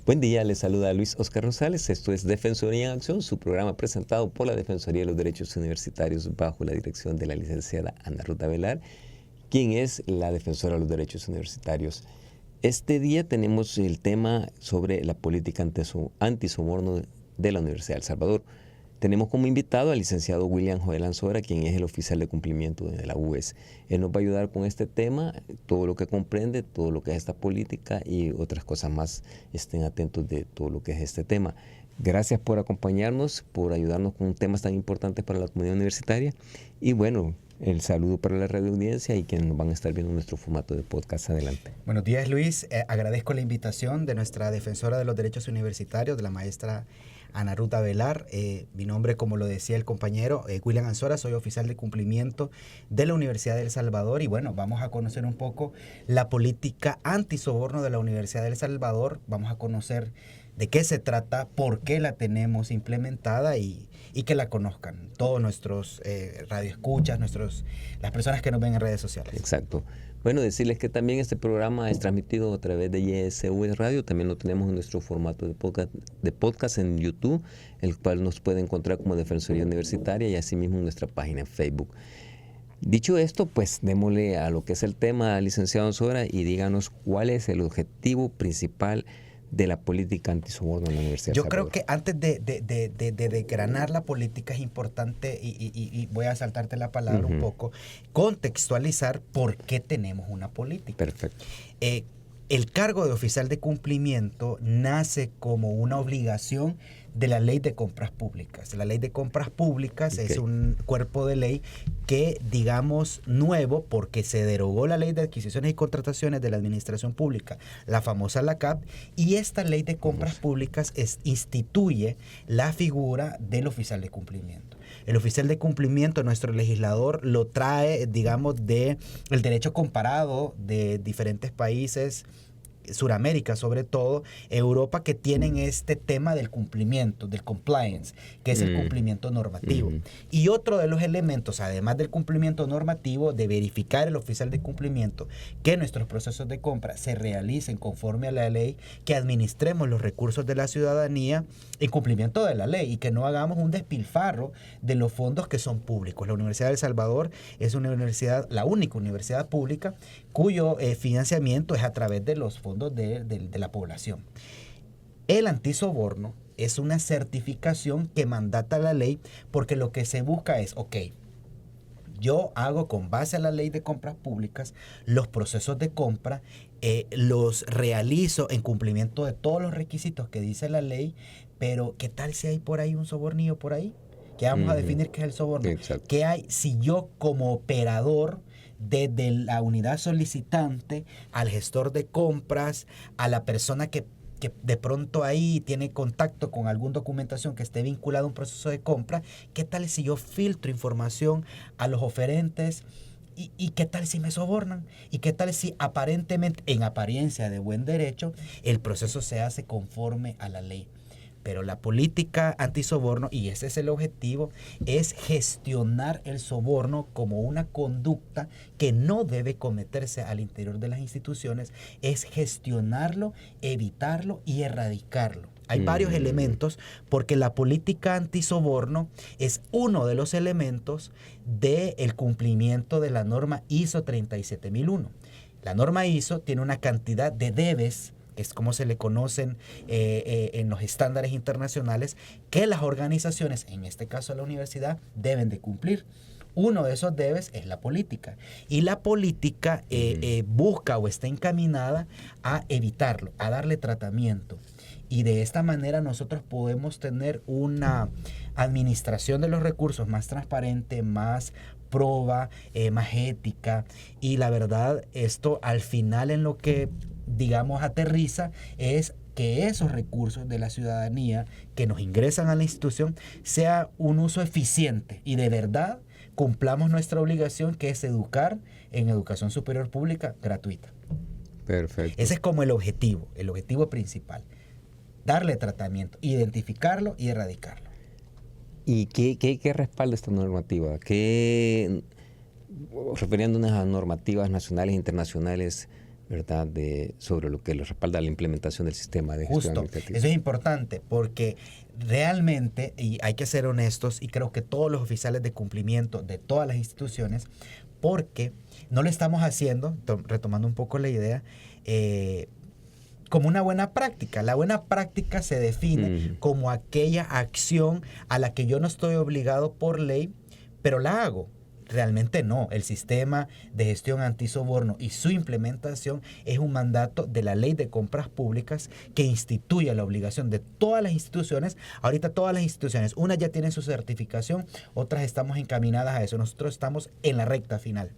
Buen día, les saluda Luis Oscar Rosales. Esto es Defensoría en Acción, su programa presentado por la Defensoría de los Derechos Universitarios bajo la dirección de la licenciada Ana Ruta Velar, quien es la defensora de los derechos universitarios. Este día tenemos el tema sobre la política antisoborno de la Universidad de El Salvador. Tenemos como invitado al licenciado William Joel Ansora, quien es el oficial de cumplimiento de la UES. Él nos va a ayudar con este tema, todo lo que comprende, todo lo que es esta política y otras cosas más. Estén atentos de todo lo que es este tema. Gracias por acompañarnos, por ayudarnos con temas tan importantes para la comunidad universitaria. Y bueno, el saludo para la radio audiencia y quienes nos van a estar viendo en nuestro formato de podcast. Adelante. Buenos días, Luis. Agradezco la invitación de nuestra defensora de los derechos universitarios, de la maestra Ana Ruta Velar. Mi nombre, como lo decía el compañero, William Ansora, soy oficial de cumplimiento de la Universidad de El Salvador y bueno, vamos a conocer un poco la política antisoborno de la Universidad de El Salvador, vamos a conocer de qué se trata, por qué la tenemos implementada y que la conozcan todos nuestros radioescuchas, las personas que nos ven en redes sociales. Exacto. Bueno, decirles que también este programa es transmitido a través de YSV Radio, también lo tenemos en nuestro formato de podcast en YouTube, el cual nos puede encontrar como Defensoría Universitaria y asimismo en nuestra página en Facebook. Dicho esto, pues démosle a lo que es el tema, licenciado Ansora, y díganos cuál es el objetivo principal de la política antisoborno en la Universidad de El Salvador. Yo creo que antes de desgranar la política es importante, y voy a saltarte la palabra un poco, contextualizar por qué tenemos una política. Perfecto. El cargo de oficial de cumplimiento nace como una obligación de la Ley de Compras Públicas. La Ley de Compras Públicas es un cuerpo de ley que, digamos, nuevo, porque se derogó la Ley de Adquisiciones y Contrataciones de la Administración Pública, la famosa LACAP, y esta Ley de Compras Públicas instituye la figura del oficial de cumplimiento. El oficial de cumplimiento, nuestro legislador lo trae, digamos, del derecho comparado de diferentes países, Suramérica sobre todo, Europa, que tienen este tema del cumplimiento, del compliance, que es el cumplimiento normativo. Y otro de los elementos, además del cumplimiento normativo, de verificar el oficial de cumplimiento, que nuestros procesos de compra se realicen conforme a la ley, que administremos los recursos de la ciudadanía en cumplimiento de la ley y que no hagamos un despilfarro de los fondos que son públicos. La Universidad de El Salvador es una universidad, la única universidad pública cuyo financiamiento es a través de los fondos de la población. El antisoborno es una certificación que mandata la ley porque lo que se busca es, yo hago con base a la Ley de Compras Públicas los procesos de compra, los realizo en cumplimiento de todos los requisitos que dice la ley, pero ¿qué tal si hay por ahí un sobornillo por ahí? ¿Qué vamos a definir qué es el soborno? Exacto. ¿Qué hay si yo como operador, desde la unidad solicitante al gestor de compras, a la persona que de pronto ahí tiene contacto con alguna documentación que esté vinculada a un proceso de compra, qué tal si yo filtro información a los oferentes? ¿Y qué tal si me sobornan? ¿Y qué tal si aparentemente, en apariencia de buen derecho, el proceso se hace conforme a la ley? Pero la política antisoborno, y ese es el objetivo, es gestionar el soborno como una conducta que no debe cometerse al interior de las instituciones, es gestionarlo, evitarlo y erradicarlo. Hay varios elementos porque la política antisoborno es uno de los elementos del cumplimiento de la norma ISO 37001. La norma ISO tiene una cantidad de debes, es como se le conocen en los estándares internacionales, que las organizaciones, en este caso la universidad, deben de cumplir. Uno de esos debes es la política. Y la política busca o está encaminada a evitarlo, a darle tratamiento. Y de esta manera nosotros podemos tener una administración de los recursos más transparente, más proba, más ética. Y la verdad, esto al final en lo que, digamos, aterriza es que esos recursos de la ciudadanía que nos ingresan a la institución sea un uso eficiente y de verdad cumplamos nuestra obligación, que es educar en educación superior pública gratuita. Perfecto. Ese es como el objetivo principal. Darle tratamiento, identificarlo y erradicarlo. ¿Y qué respalda esta normativa? Refiriéndonos a normativas nacionales e internacionales, ¿verdad? Sobre lo que les respalda la implementación del sistema de gestión administrativa. Eso es importante porque realmente, y hay que ser honestos, y creo que todos los oficiales de cumplimiento de todas las instituciones, porque no lo estamos haciendo, retomando un poco la idea, como una buena práctica. La buena práctica se define como aquella acción a la que yo no estoy obligado por ley, pero la hago. Realmente no. El sistema de gestión antisoborno y su implementación es un mandato de la Ley de Compras Públicas que instituye la obligación de todas las instituciones. Ahorita todas las instituciones, unas ya tienen su certificación, otras estamos encaminadas a eso. Nosotros estamos en la recta final.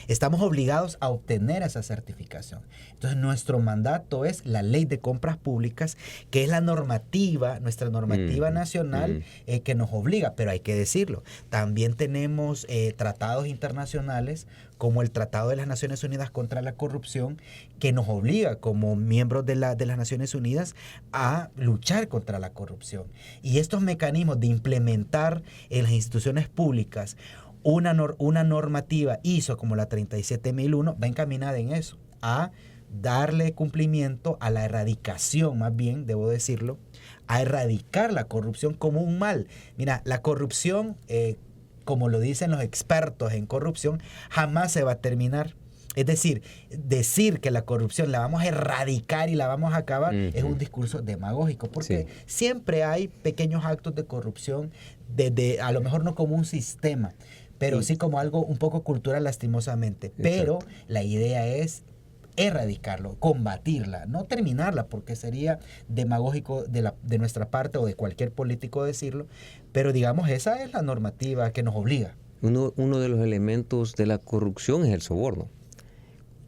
Estamos obligados a obtener esa certificación. Entonces, nuestro mandato es la Ley de Compras Públicas, que es la normativa, nuestra normativa nacional que nos obliga, pero hay que decirlo. También tenemos tratados internacionales como el Tratado de las Naciones Unidas contra la Corrupción, que nos obliga como miembros de las Naciones Unidas a luchar contra la corrupción. Y estos mecanismos de implementar en las instituciones públicas una normativa ISO como la 37001 va encaminada en eso, a darle cumplimiento a la erradicación, más bien, debo decirlo, a erradicar la corrupción como un mal. Mira, la corrupción, como lo dicen los expertos en corrupción, jamás se va a terminar. Es decir que la corrupción la vamos a erradicar y la vamos a acabar es un discurso demagógico, porque siempre hay pequeños actos de corrupción, a lo mejor no como un sistema, pero sí como algo un poco cultural, lastimosamente. Pero la idea es erradicarlo, combatirla, no terminarla, porque sería demagógico de nuestra parte o de cualquier político decirlo, pero digamos, esa es la normativa que nos obliga. Uno de los elementos de la corrupción es el soborno.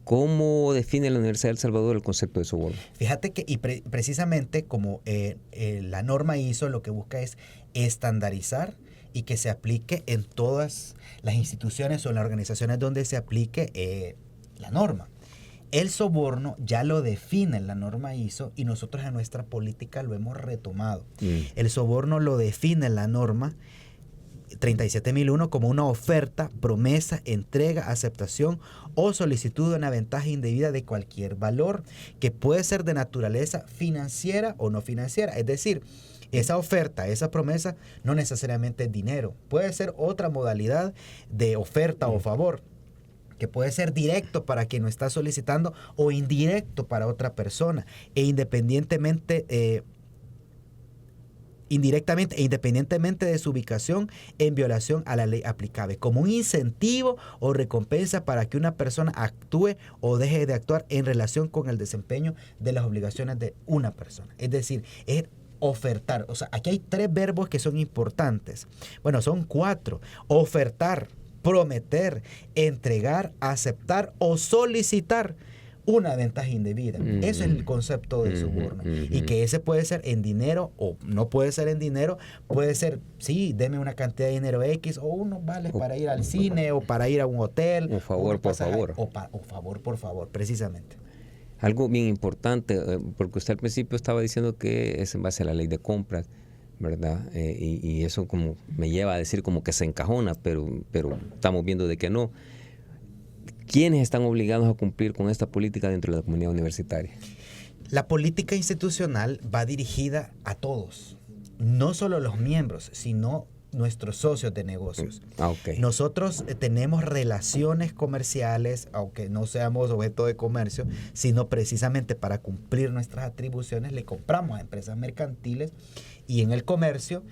¿Cómo define la Universidad de El Salvador el concepto de soborno? Fíjate que precisamente como la norma ISO lo que busca es estandarizar y que se aplique en todas las instituciones o en las organizaciones donde se aplique la norma. El soborno ya lo define en la norma ISO y nosotros en nuestra política lo hemos retomado. El soborno lo define en la norma 37001 como una oferta, promesa, entrega, aceptación o solicitud de una ventaja indebida de cualquier valor, que puede ser de naturaleza financiera o no financiera. Es decir, esa oferta, esa promesa no necesariamente es dinero, puede ser otra modalidad de oferta o favor, que puede ser directo para quien lo está solicitando o indirecto para otra persona, independientemente de su ubicación en violación a la ley aplicable, como un incentivo o recompensa para que una persona actúe o deje de actuar en relación con el desempeño de las obligaciones de una persona. Es decir, es ofertar. O sea, aquí hay 3 verbos que son importantes. Bueno, son 4. Ofertar, prometer, entregar, aceptar o solicitar una ventaja indebida. Ese es el concepto de soborno. Y que ese puede ser en dinero o no puede ser en dinero. Puede ser, sí, deme una cantidad de dinero X o unos vales para ir al cine o para ir a un hotel. O favor por favor. O favor por favor, precisamente. Algo bien importante, porque usted al principio estaba diciendo que es en base a la ley de compras, ¿verdad? Y eso como me lleva a decir como que se encajona, pero estamos viendo de que no. ¿Quiénes están obligados a cumplir con esta política dentro de la comunidad universitaria? La política institucional va dirigida a todos, no solo los miembros, sino nuestros socios de negocios. Okay. Nosotros tenemos relaciones comerciales, aunque no seamos objeto de comercio, sino precisamente para cumplir nuestras atribuciones le compramos a empresas mercantiles, y en el comercio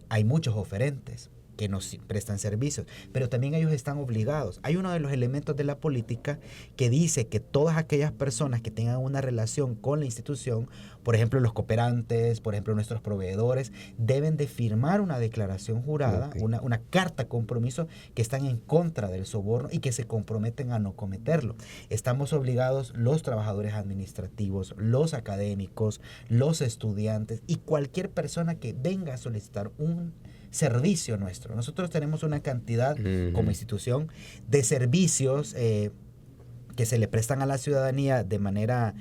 hay muchos oferentes que nos prestan servicios, pero también ellos están obligados. Hay uno de los elementos de la política que dice que todas aquellas personas que tengan una relación con la institución, por ejemplo los cooperantes, por ejemplo nuestros proveedores, deben de firmar una declaración jurada, una carta compromiso que están en contra del soborno y que se comprometen a no cometerlo. Estamos obligados los trabajadores administrativos, los académicos, los estudiantes y cualquier persona que venga a solicitar un servicio nuestro. Nosotros tenemos una cantidad como institución de servicios que que se le prestan a la ciudadanía de manera,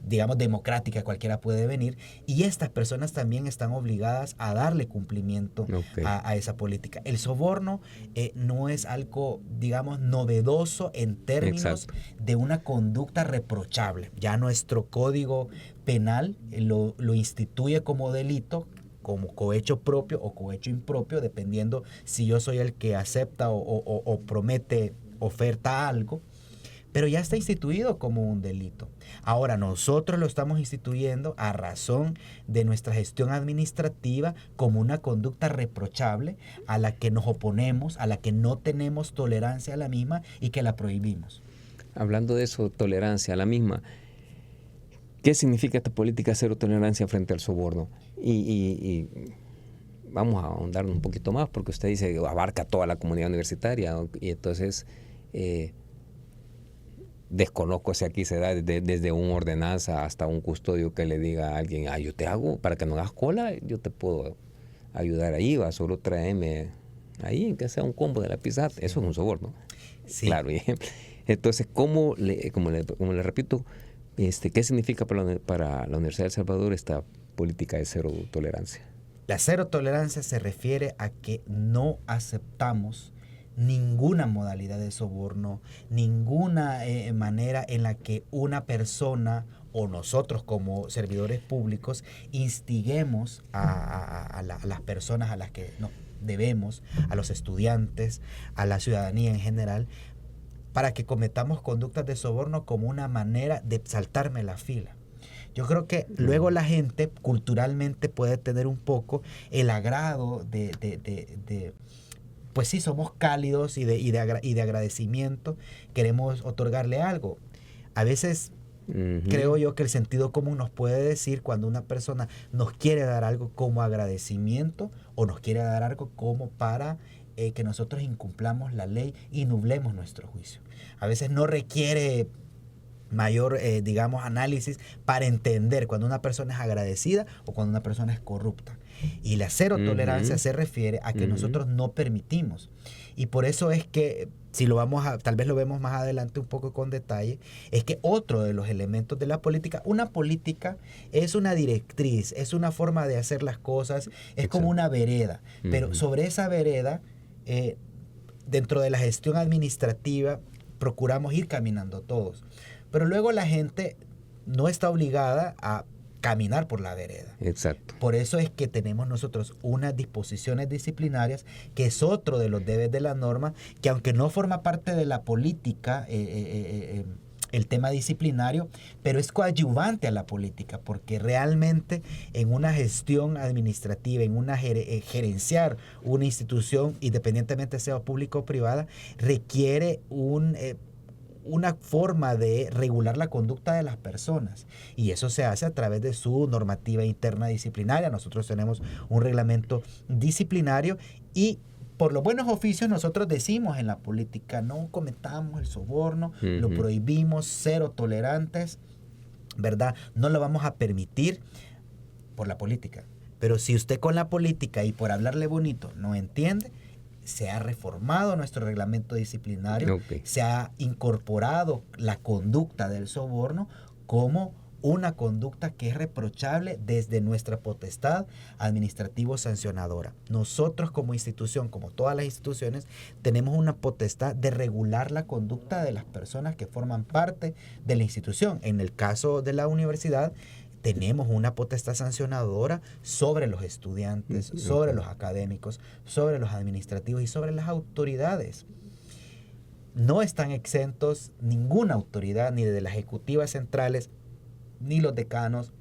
digamos, democrática, cualquiera puede venir, y estas personas también están obligadas a darle cumplimiento a esa política. El soborno no es algo, digamos, novedoso en términos de una conducta reprochable. Ya nuestro código penal lo instituye como delito, como cohecho propio o cohecho impropio, dependiendo si yo soy el que acepta o promete, oferta algo, pero ya está instituido como un delito. Ahora nosotros lo estamos instituyendo a razón de nuestra gestión administrativa como una conducta reprochable a la que nos oponemos, a la que no tenemos tolerancia a la misma y que la prohibimos. Hablando de eso, tolerancia a la misma, ¿qué significa esta política cero tolerancia frente al soborno? Y vamos a ahondar un poquito más, porque usted dice que abarca toda la comunidad universitaria, y entonces desconozco si aquí se da desde un ordenanza hasta un custodio que le diga a alguien, yo te hago, para que no hagas cola, yo te puedo ayudar ahí, va, solo tráeme ahí, que sea un combo de la pizza. Sí. Eso es un soborno. Sí. Claro. Entonces, como le repito, ¿qué significa para la Universidad de El Salvador esta política de cero tolerancia? La cero tolerancia se refiere a que no aceptamos ninguna modalidad de soborno, ninguna manera en la que una persona o nosotros como servidores públicos instiguemos a las personas a las que nos debemos, a los estudiantes, a la ciudadanía en general, para que cometamos conductas de soborno como una manera de saltarme la fila. Yo creo que luego la gente culturalmente puede tener un poco el agrado de pues sí, somos cálidos y de agradecimiento, queremos otorgarle algo. A veces creo yo que el sentido común nos puede decir cuando una persona nos quiere dar algo como agradecimiento o nos quiere dar algo como para que nosotros incumplamos la ley y nublemos nuestro juicio. A veces no requiere mayor, digamos, análisis para entender cuando una persona es agradecida o cuando una persona es corrupta. Y la cero tolerancia se refiere a que nosotros no permitimos. Y por eso es que, si lo tal vez lo vemos más adelante un poco con detalle, es que otro de los elementos de la política, una política es una directriz, es una forma de hacer las cosas, es como una vereda. Pero sobre esa vereda, dentro de la gestión administrativa, procuramos ir caminando todos. Pero luego la gente no está obligada a caminar por la vereda. Exacto. Por eso es que tenemos nosotros unas disposiciones disciplinarias, que es otro de los debes de la norma, que aunque no forma parte de la política, el tema disciplinario, pero es coadyuvante a la política, porque realmente en una gestión administrativa, en una gerenciar una institución, independientemente sea pública o privada, requiere una forma de regular la conducta de las personas, y eso se hace a través de su normativa interna disciplinaria. Nosotros tenemos un reglamento disciplinario y por los buenos oficios nosotros decimos en la política: no cometamos el soborno, lo prohibimos, cero tolerantes, ¿verdad? No lo vamos a permitir por la política. Pero si usted con la política y por hablarle bonito no entiende, se ha reformado nuestro reglamento disciplinario, se ha incorporado la conducta del soborno como una conducta que es reprochable desde nuestra potestad administrativo-sancionadora. Nosotros como institución, como todas las instituciones, tenemos una potestad de regular la conducta de las personas que forman parte de la institución. En el caso de la universidad, tenemos una potestad sancionadora sobre los estudiantes, sobre los académicos, sobre los administrativos y sobre las autoridades. No están exentos ninguna autoridad, ni de las ejecutivas centrales, ni los decanos,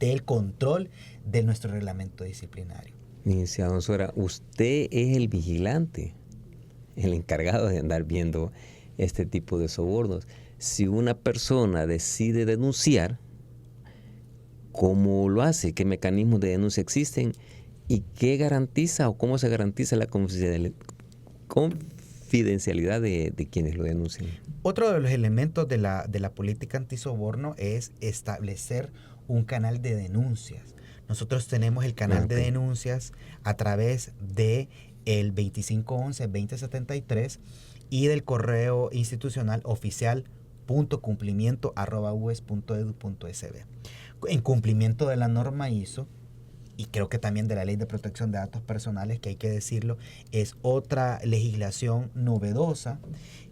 del control de nuestro reglamento disciplinario. Licenciado Ansora, usted es el vigilante, el encargado de andar viendo este tipo de sobornos. Si una persona decide denunciar, ¿cómo lo hace? ¿Qué mecanismos de denuncia existen? ¿Y qué garantiza o cómo se garantiza la confidencialidad de quienes lo denuncian? Otro de los elementos de la política antisoborno es establecer un canal de denuncias. Nosotros tenemos el canal de denuncias a través de el 2511-2073, y del correo institucional oficial.cumplimiento@ues.edu.sb. En cumplimiento de la norma ISO, y creo que también de la Ley de Protección de Datos Personales, que hay que decirlo, es otra legislación novedosa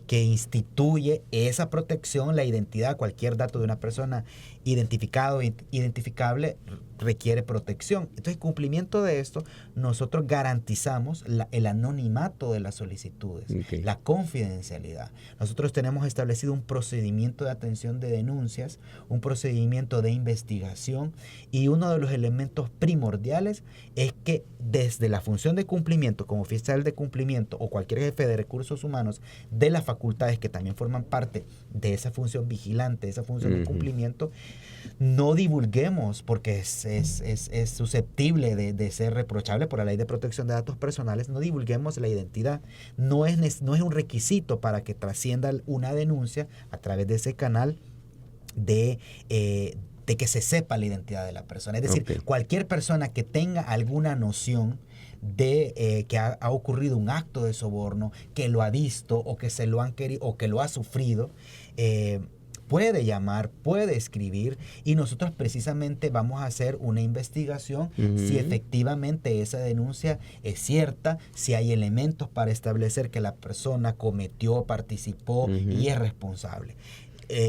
que instituye esa protección, la identidad, cualquier dato de una persona identificable requiere protección. Entonces, en cumplimiento de esto, nosotros garantizamos el anonimato de las solicitudes, la confidencialidad. Nosotros tenemos establecido un procedimiento de atención de denuncias, un procedimiento de investigación, y uno de los elementos primordiales es que desde la función de cumplimiento, como oficial de cumplimiento o cualquier jefe de recursos humanos de las facultades que también forman parte de esa función vigilante, esa función de cumplimiento, no divulguemos, porque es susceptible de ser reprochable por la Ley de Protección de Datos Personales, no divulguemos la identidad. No es un requisito para que trascienda una denuncia a través de ese canal de que se sepa la identidad de la persona. Es decir, cualquier persona que tenga alguna noción de que ha ocurrido un acto de soborno, que lo ha visto o que se lo han querido o que lo ha sufrido, puede llamar, puede escribir, y nosotros precisamente vamos a hacer una investigación si efectivamente esa denuncia es cierta, si hay elementos para establecer que la persona cometió, participó y es responsable.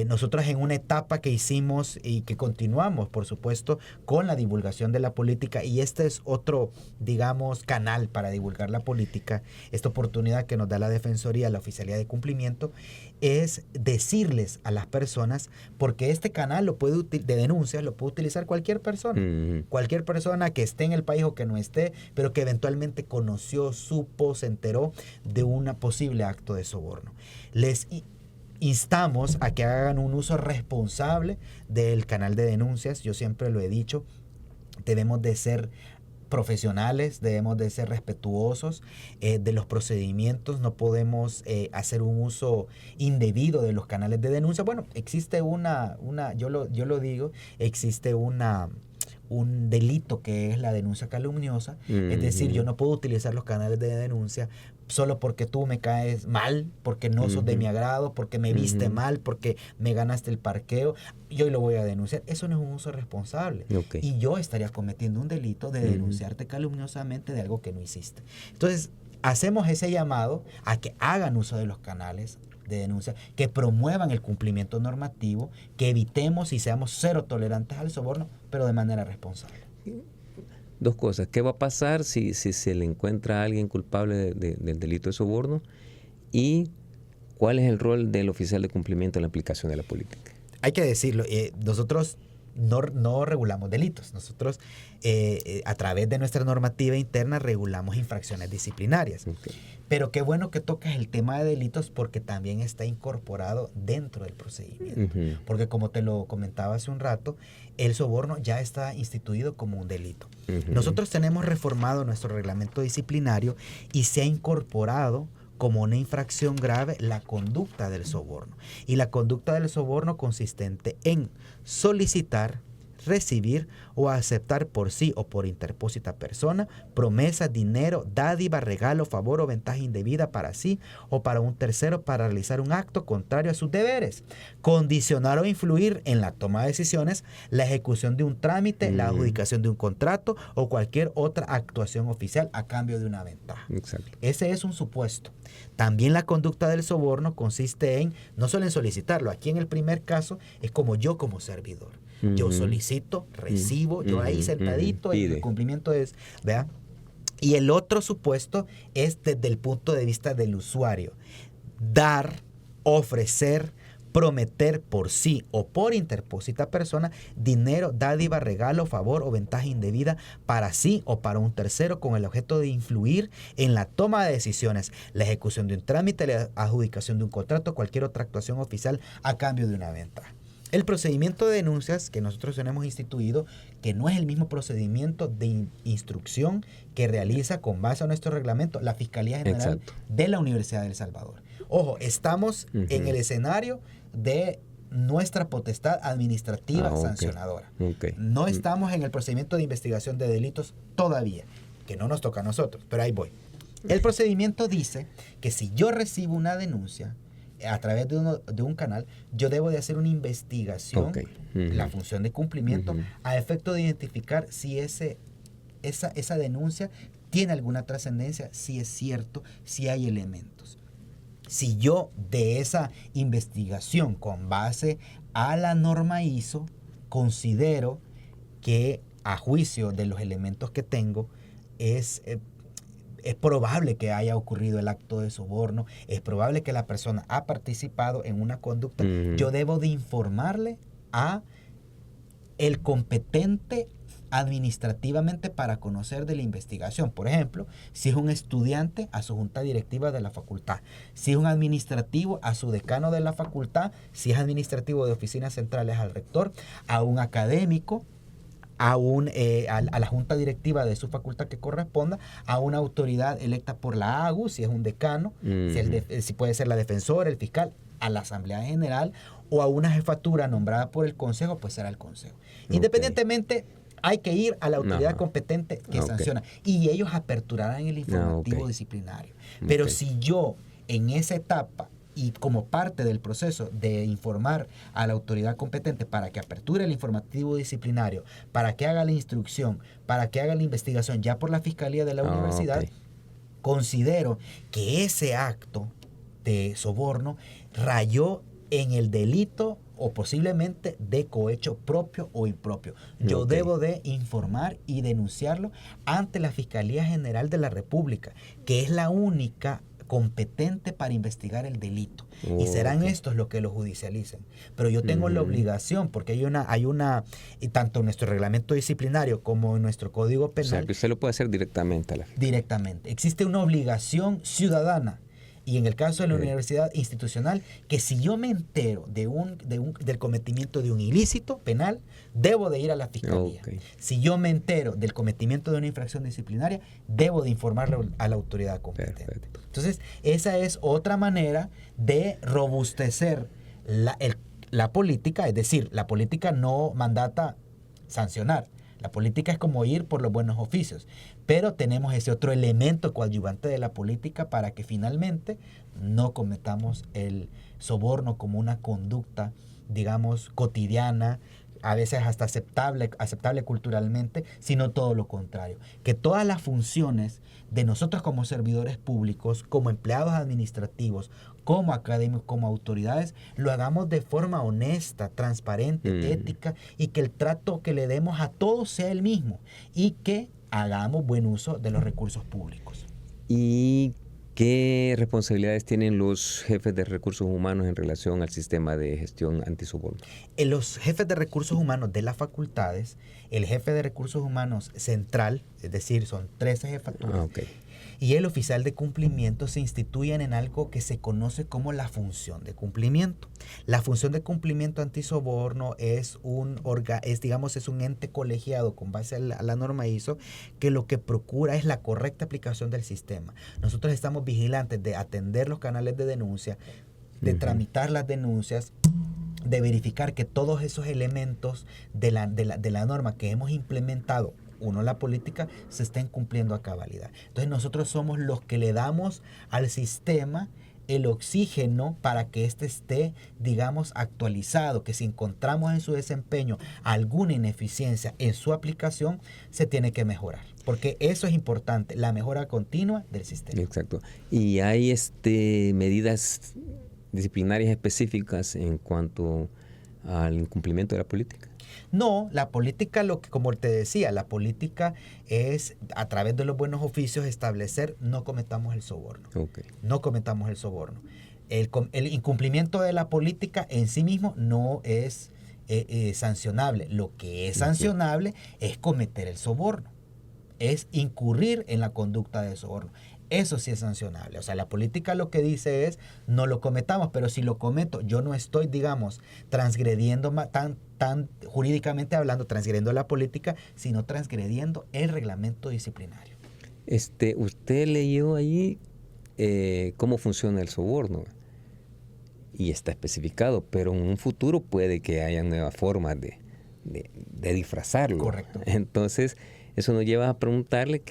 Nosotros en una etapa que hicimos y que continuamos, por supuesto, con la divulgación de la política, y este es otro, digamos, canal para divulgar la política, esta oportunidad que nos da la Defensoría, la Oficialía de Cumplimiento, es decirles a las personas, porque este canal de denuncias lo puede utilizar cualquier persona, cualquier persona que esté en el país o que no esté, pero que eventualmente conoció, supo, se enteró de un posible acto de soborno. Les instamos a que hagan un uso responsable del canal de denuncias. Yo siempre lo he dicho, debemos de ser profesionales, debemos de ser respetuosos de los procedimientos, no podemos hacer un uso indebido de los canales de denuncia. Bueno, existe yo lo digo, existe un delito que es la denuncia calumniosa, es decir, yo no puedo utilizar los canales de denuncia solo porque tú me caes mal, porque no sos de mi agrado, porque me viste mal, porque me ganaste el parqueo, yo lo voy a denunciar. Eso no es un uso responsable. Y yo estaría cometiendo un delito de denunciarte calumniosamente de algo que no hiciste. Entonces, hacemos ese llamado a que hagan uso de los canales de denuncia, que promuevan el cumplimiento normativo, que evitemos y seamos cero tolerantes al soborno, pero de manera responsable. Dos cosas. ¿Qué va a pasar si se le encuentra a alguien culpable del delito de soborno? ¿Y cuál es el rol del oficial de cumplimiento en la aplicación de la política? Hay que decirlo, nosotros no regulamos delitos. Nosotros, a través de nuestra normativa interna, regulamos infracciones disciplinarias. Pero qué bueno que tocas el tema de delitos, porque también está incorporado dentro del procedimiento. Porque como te lo comentaba hace un rato, el soborno ya está instituido como un delito. Nosotros tenemos reformado nuestro reglamento disciplinario y se ha incorporado como una infracción grave la conducta del soborno. Y la conducta del soborno consistente en solicitar, recibir o aceptar por sí o por interpósita persona promesa, dinero, dádiva, regalo, favor o ventaja indebida para sí o para un tercero para realizar un acto contrario a sus deberes, condicionar o influir en la toma de decisiones, la ejecución de un trámite, la adjudicación de un contrato o cualquier otra actuación oficial a cambio de una ventaja. Exacto. Ese es un supuesto. También la conducta del soborno consiste en, no solo en solicitarlo, aquí en el primer caso es como yo como servidor. Yo solicito, recibo, yo ahí sentadito, y el cumplimiento es, ¿verdad? Y el otro supuesto es desde el punto de vista del usuario. Dar, ofrecer, prometer por sí o por interpósita persona dinero, dádiva, regalo, favor o ventaja indebida para sí o para un tercero con el objeto de influir en la toma de decisiones, la ejecución de un trámite, la adjudicación de un contrato, cualquier otra actuación oficial a cambio de una ventaja. El procedimiento de denuncias que nosotros tenemos instituido, que no es el mismo procedimiento de instrucción que realiza con base a nuestro reglamento la Fiscalía General de la Universidad de El Salvador. Ojo, estamos en el escenario de nuestra potestad administrativa sancionadora. No estamos en el procedimiento de investigación de delitos todavía, que no nos toca a nosotros, pero ahí voy. El procedimiento dice que si yo recibo una denuncia a través de un canal, yo debo de hacer una investigación, Ok. la función de cumplimiento, a efecto de identificar si esa denuncia tiene alguna trascendencia, si es cierto, si hay elementos. Si yo de esa investigación con base a la norma ISO considero que a juicio de los elementos que tengo es probable que haya ocurrido el acto de soborno, es probable que la persona ha participado en una conducta, yo debo de informarle a el competente administrativamente para conocer de la investigación. Por ejemplo, si es un estudiante, a su junta directiva de la facultad. Si es un administrativo, a su decano de la facultad. Si es administrativo de oficinas centrales, al rector. A un académico, a la junta directiva de su facultad que corresponda, a una autoridad electa por la AGU, si es un decano, si puede ser la defensora, el fiscal, a la Asamblea General, o a una jefatura nombrada por el Consejo, pues será el Consejo. Independientemente, hay que ir a la autoridad competente que sanciona, y ellos aperturarán el informativo disciplinario. Pero si yo en esa etapa y como parte del proceso de informar a la autoridad competente para que aperture el informativo disciplinario, para que haga la instrucción, para que haga la investigación ya por la Fiscalía de la universidad, considero que ese acto de soborno rayó en el delito o posiblemente de cohecho propio o impropio. Yo debo de informar y denunciarlo ante la Fiscalía General de la República, que es la única competente para investigar el delito. Y serán estos los que lo judicialicen. Pero yo tengo la obligación, porque hay una, y tanto en nuestro reglamento disciplinario como en nuestro Código Penal. O sea, que usted lo puede hacer directamente a la Fiscalía. Directamente. Existe una obligación ciudadana. Y en el caso de la universidad institucional, que si yo me entero del cometimiento de un ilícito penal, debo de ir a la Fiscalía. Si yo me entero del cometimiento de una infracción disciplinaria, debo de informarle a la autoridad competente. Perfecto. Entonces, esa es otra manera de robustecer la política, es decir, la política no mandata sancionar. La política es como ir por los buenos oficios, pero tenemos ese otro elemento coadyuvante de la política para que finalmente no cometamos el soborno como una conducta, digamos, cotidiana, a veces hasta aceptable culturalmente, sino todo lo contrario. Que todas las funciones de nosotros como servidores públicos, como empleados administrativos, como académicos, como autoridades, lo hagamos de forma honesta, transparente, ética, y que el trato que le demos a todos sea el mismo, y que hagamos buen uso de los recursos públicos. ¿Y qué responsabilidades tienen los jefes de recursos humanos en relación al sistema de gestión antisoborno? Los jefes de recursos humanos de las facultades, el jefe de recursos humanos central, es decir, son 13 jefaturas, y el oficial de cumplimiento se instituyen en algo que se conoce como la función de cumplimiento. La función de cumplimiento antisoborno es un ente colegiado con base a la norma ISO, que lo que procura es la correcta aplicación del sistema. Nosotros estamos vigilantes de atender los canales de denuncia, de tramitar las denuncias, de verificar que todos esos elementos de la norma que hemos implementado, la política, se estén cumpliendo a cabalidad. Entonces nosotros somos los que le damos al sistema el oxígeno para que éste esté, digamos, actualizado, que si encontramos en su desempeño alguna ineficiencia en su aplicación, se tiene que mejorar. Porque eso es importante, la mejora continua del sistema. Exacto. ¿Y hay medidas disciplinarias específicas en cuanto al incumplimiento de la política? No, la política, como te decía, la política es a través de los buenos oficios establecer no cometamos el soborno. No cometamos el soborno. El incumplimiento de la política en sí mismo no es sancionable. Lo que es sancionable es cometer el soborno, es incurrir en la conducta de soborno. Eso sí es sancionable. O sea, la política lo que dice es no lo cometamos, pero si lo cometo, yo no estoy, digamos, transgrediendo tan jurídicamente hablando, transgrediendo la política, sino transgrediendo el reglamento disciplinario. Usted leyó ahí cómo funciona el soborno y está especificado, pero en un futuro puede que haya nuevas formas de disfrazarlo. Correcto. Entonces, eso nos lleva a preguntarle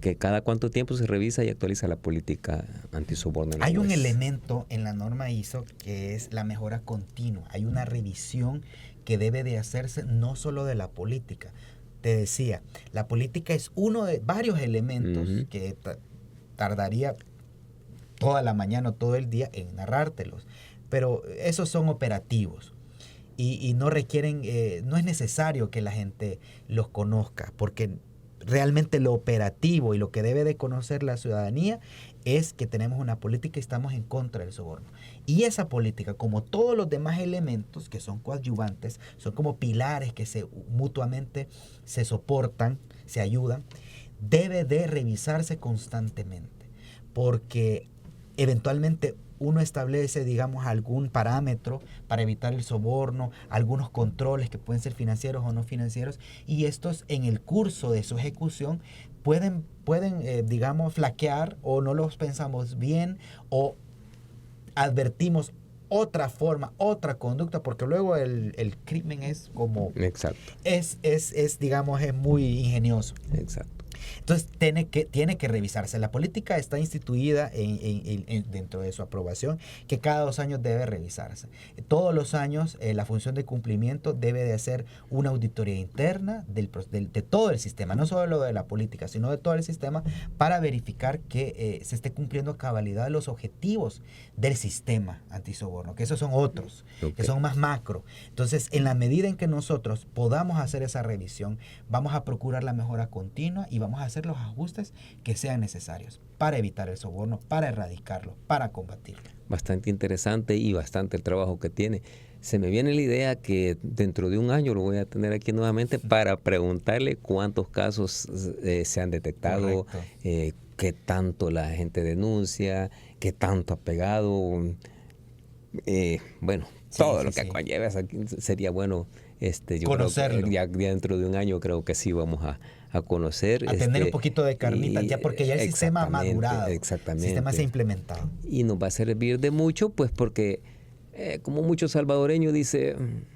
que cada cuánto tiempo se revisa y actualiza la política antisoborno. Hay un elemento en la norma ISO que es la mejora continua. Hay una revisión que debe de hacerse no solo de la política. Te decía, la política es uno de varios elementos que tardaría toda la mañana o todo el día en narrártelos, pero esos son operativos y no requieren, no es necesario que la gente los conozca, porque realmente lo operativo y lo que debe de conocer la ciudadanía es que tenemos una política y estamos en contra del soborno. Y esa política, como todos los demás elementos que son coadyuvantes, son como pilares que mutuamente se soportan, se ayudan, debe de revisarse constantemente, porque eventualmente uno establece, digamos, algún parámetro para evitar el soborno, algunos controles que pueden ser financieros o no financieros, y estos en el curso de su ejecución pueden digamos, flaquear, o no los pensamos bien, o advertimos otra forma, otra conducta, porque luego el crimen es como... Exacto. Digamos, es muy ingenioso. Exacto. Entonces tiene que revisarse. La política está instituida dentro de su aprobación, que cada 2 años debe revisarse. Todos los años la función de cumplimiento debe de hacer una auditoría interna de todo el sistema, no solo de la política, sino de todo el sistema, para verificar que se esté cumpliendo a cabalidad los objetivos del sistema antisoborno, que esos son otros, que son más macro. Entonces, en la medida en que nosotros podamos hacer esa revisión, vamos a procurar la mejora continua y vamos a hacer los ajustes que sean necesarios para evitar el soborno, para erradicarlo, para combatirlo. Bastante interesante y bastante el trabajo que tiene. Se me viene la idea que dentro de un año lo voy a tener aquí nuevamente para preguntarle cuántos casos se han detectado, qué tanto la gente denuncia, qué tanto ha pegado. Bueno, todo lo que conlleva. Sería bueno yo conocerlo. Creo que ya dentro de un año creo que sí vamos a conocer. A tener un poquito de carnita, ya porque ya el sistema ha madurado. Exactamente. El sistema se ha implementado. Y nos va a servir de mucho, pues porque como muchos salvadoreños dicen,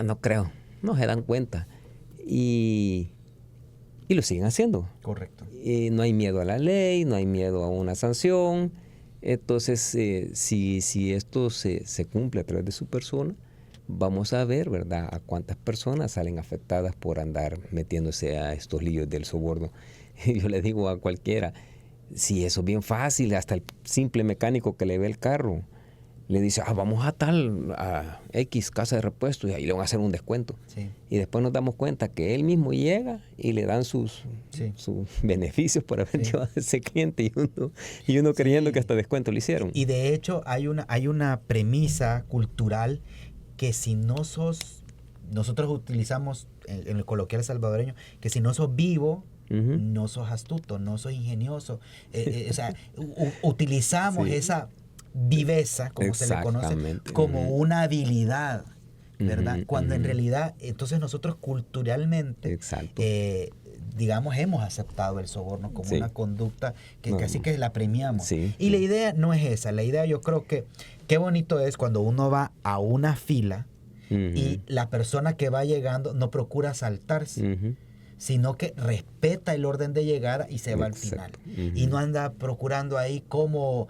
no creo, no se dan cuenta. Y lo siguen haciendo. Correcto. No hay miedo a la ley, no hay miedo a una sanción. Entonces, si esto se cumple a través de su persona, vamos a ver, ¿verdad?, a cuántas personas salen afectadas por andar metiéndose a estos líos del soborno. Yo le digo a cualquiera, si eso es bien fácil, hasta el simple mecánico que le ve el carro, le dice, vamos a X casa de repuestos y ahí le van a hacer un descuento. Sí. Y después nos damos cuenta que él mismo llega y le dan sus beneficios por haber llevado a ese cliente y uno creyendo que hasta descuento le hicieron. Y de hecho hay una premisa cultural que si nosotros utilizamos en el coloquial salvadoreño, que si no sos vivo, no sos astuto, no sos ingenioso. O sea, utilizamos esa viveza, como se le conoce, como una habilidad, ¿verdad? Cuando en realidad, entonces nosotros culturalmente, digamos, hemos aceptado el soborno como una conducta que casi que la premiamos. Y la idea no es esa. La idea, yo creo que qué bonito es cuando uno va a una fila y la persona que va llegando no procura saltarse, sino que respeta el orden de llegada y se va al final. Y no anda procurando ahí cómo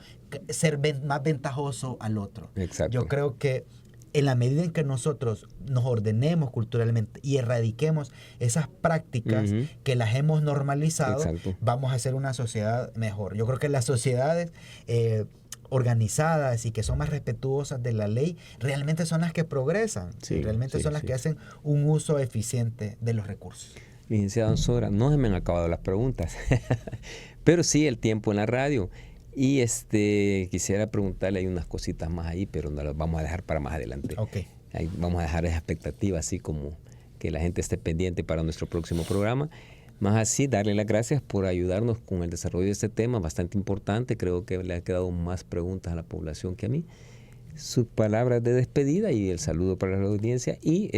ser más ventajoso al otro. Yo creo que en la medida en que nosotros nos ordenemos culturalmente y erradiquemos esas prácticas que las hemos normalizado, vamos a hacer una sociedad mejor. Yo creo que las sociedades organizadas y que son más respetuosas de la ley realmente son las que progresan, realmente son las que hacen un uso eficiente de los recursos. Licenciado Ansora, no se me han acabado las preguntas, pero sí el tiempo en la radio. Y quisiera preguntarle, hay unas cositas más ahí, pero no las vamos a dejar para más adelante. Ahí vamos a dejar esa expectativa, así como que la gente esté pendiente para nuestro próximo programa. Más así, darle las gracias por ayudarnos con el desarrollo de este tema, bastante importante. Creo que le ha quedado más preguntas a la población que a mí. Sus palabras de despedida y el saludo para la audiencia y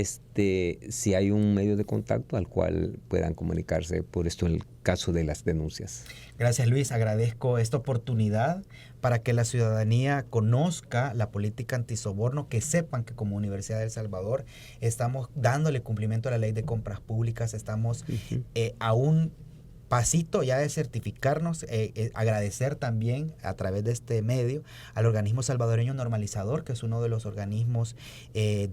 si hay un medio de contacto al cual puedan comunicarse por esto en el caso de las denuncias. Gracias, Luis, agradezco esta oportunidad para que la ciudadanía conozca la política antisoborno, que sepan que como Universidad de El Salvador estamos dándole cumplimiento a la ley de compras públicas, estamos a un pasito ya de certificarnos, agradecer también a través de este medio al organismo salvadoreño normalizador, que es uno de los organismos,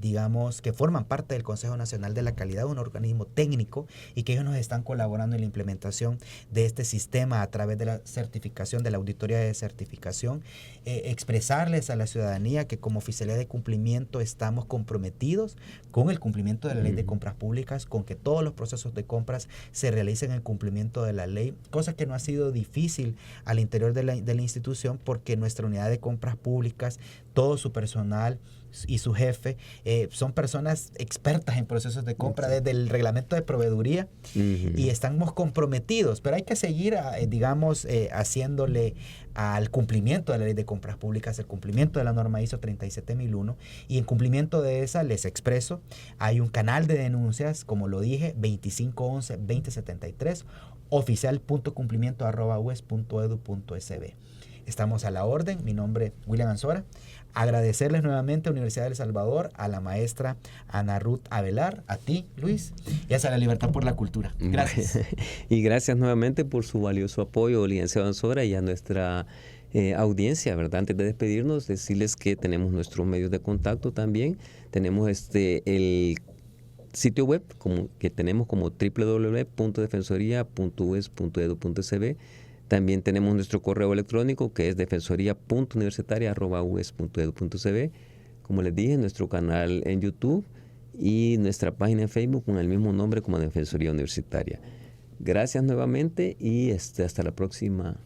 digamos, que forman parte del Consejo Nacional de la Calidad, un organismo técnico, y que ellos nos están colaborando en la implementación de este sistema a través de la certificación, de la auditoría de certificación. Expresarles a la ciudadanía que como oficialidad de cumplimiento estamos comprometidos con el cumplimiento de la ley de compras públicas, con que todos los procesos de compras se realicen en cumplimiento de la ley, cosa que no ha sido difícil al interior de la institución, porque nuestra unidad de compras públicas, todo su personal y su jefe son personas expertas en procesos de compra, desde el reglamento de proveeduría, y estamos comprometidos, pero hay que seguir, digamos, haciéndole al cumplimiento de la ley de compras públicas, el cumplimiento de la norma ISO 37001, y en cumplimiento de esa les expreso, hay un canal de denuncias, como lo dije, 2511-2073, oficial.cumplimiento@ues.edu.sb. Estamos a la orden. Mi nombre es William Ansora. Agradecerles nuevamente a Universidad de El Salvador, a la maestra Ana Ruth Avelar, a ti, Luis, y a La Libertad por la Cultura. Gracias. Y gracias nuevamente por su valioso apoyo, licenciado Ansora, y a nuestra audiencia, ¿verdad? Antes de despedirnos, decirles que tenemos nuestros medios de contacto también. Tenemos el sitio web que tenemos como www.defensoria.ues.edu.sb. También tenemos nuestro correo electrónico, que es defensoria.universitaria@ues.edu.sb. Como les dije, nuestro canal en YouTube y nuestra página en Facebook con el mismo nombre como Defensoría Universitaria. Gracias nuevamente y hasta la próxima